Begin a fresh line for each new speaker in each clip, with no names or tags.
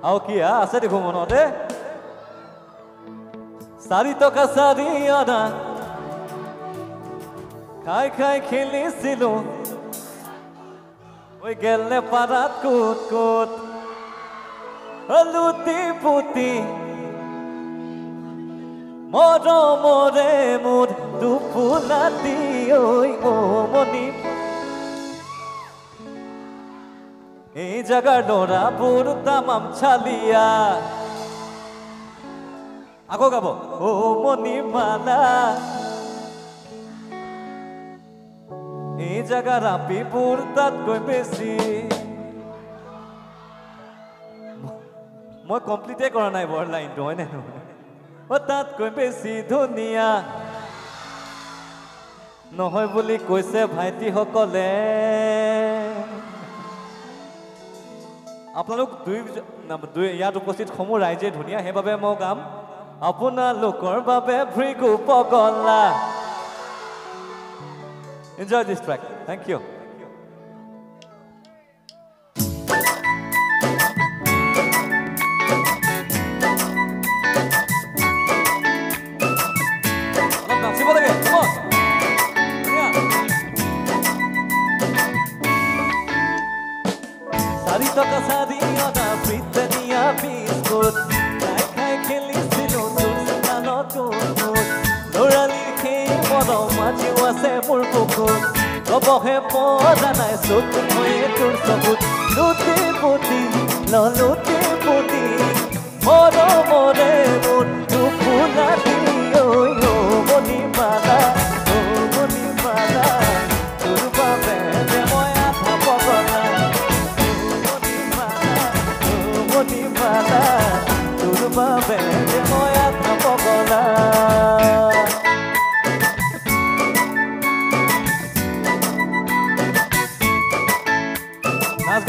আৰু কি আছে দেখো মনতে 4 টকা 4 আনা খাই খাই খেলিছিলো ওই গেলে পাৰাত কুট কুট লুটি পুতি মৰমৰে মোৰ দুপুলাতি ঐ মনি এই জাগাৰ ল'ৰাবোৰ তামাম চালিয়া আকৌ গাব ও মণিমালা এই জাগাৰ আপিবোৰ তাতকৈ বেছি মই কমপ্লিটে কৰা নাই বৰ লাইনটো হয় নাই ও তাতকৈ বেছি ধুনীয়া নহয় বুলি কৈছে ভাইটিসকলে আপোনালোক দুই ইয়াত উপস্থিত সমূহ ৰাইজে ধুনীয়া সেইবাবে মই গাম আপোনালোকৰ বাবে ভৃগু পগলা Enjoy this track. Thank you. Sari toka sari ona Britannia biscuit. Khai khai খেলিছিলো Lorali ke moro maji wase mur pukut Gobohe poda nai sukun hoye tur sabut Luti puti, lo luti puti Moro more mur dupulati Oi o moni mala Turba bende moya thapogola Moni mala Turba bende moya thapogola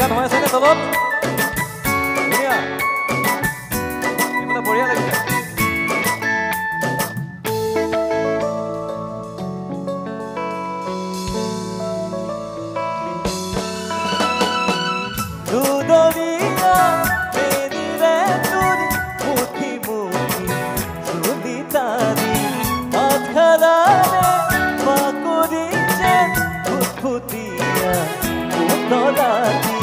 গান হৈ আছে নে তলত ধুনীয়া এইফালে বঢ়িয়া লাগিছে দুদৰিয়া পেৰিৰে তোৰ মুঠি মুঠি চুলি তাৰি আধাৰাৰে বাকৰি যেন ফুটফুটীয়া উতলাতি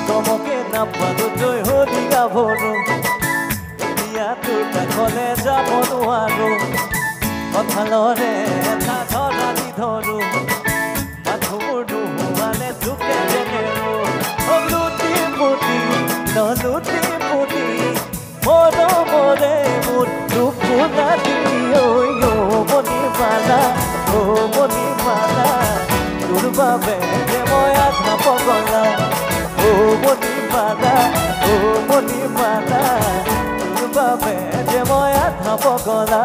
Tomoke na padu joy hodi gavoru Iya tu takole jabo nuaru Kothalore ta thora di thoru Mathur nuane duke jeneru Luti puti no luti puti Moro more mur dupulati Oi o moni mala Turba bende moya thapogola Oh moni mala Turba bende moya thapogola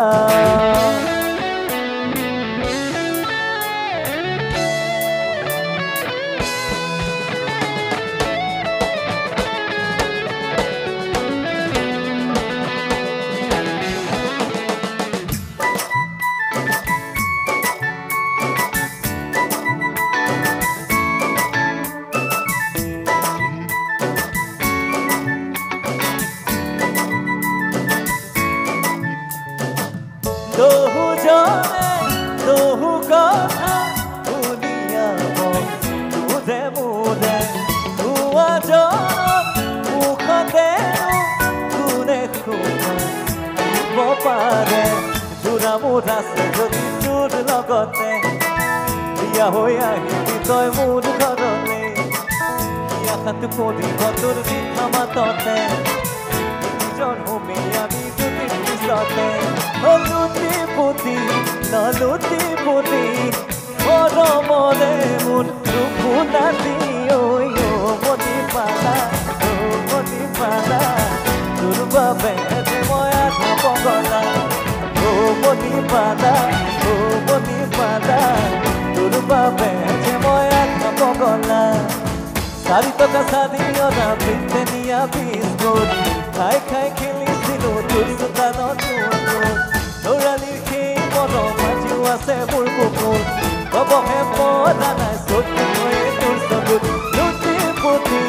Dohu jane, dohu kotha Uniamo, mude mude Tua jono, mukhotenu Kune kuma, ibo pare Jura murase jodi jur logote Dia hoya hiti toy mur korone Dia khatu kodi gotur di khamatote Jon humi ami duti pisote Luti puti, no luti puti Moro more mur dupulati Oi o moni mala Turba bende moya thapogola moni mala Turba bende moya thapogola Sari toka sari ona Britannia biscuit Khai khai খেলিছিলো তোৰ সুতানো Lorali ke moro maji wase mur pukut Gobohe poda nai sukun hoye tur sabut Luti puti,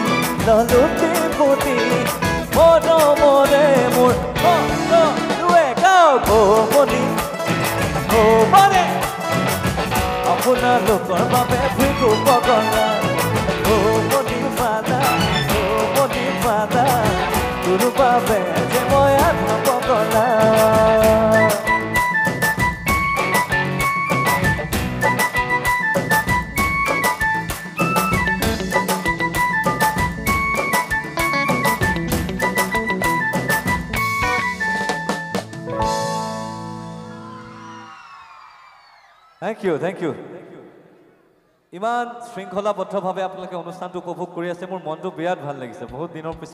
lo luti puti Moro বাবে ফিকু পগলা ও মনি ফাদা তোর বাবে যে মই আধা পগলা Thank you. ইমান শৃংখলাবদ্ধভাৱে আপোনালোকে অনুষ্ঠানটো উপভোগ কৰি আছে মোৰ মনটো বিৰাট ভাল লাগিছে বহুত দিনৰ পিছত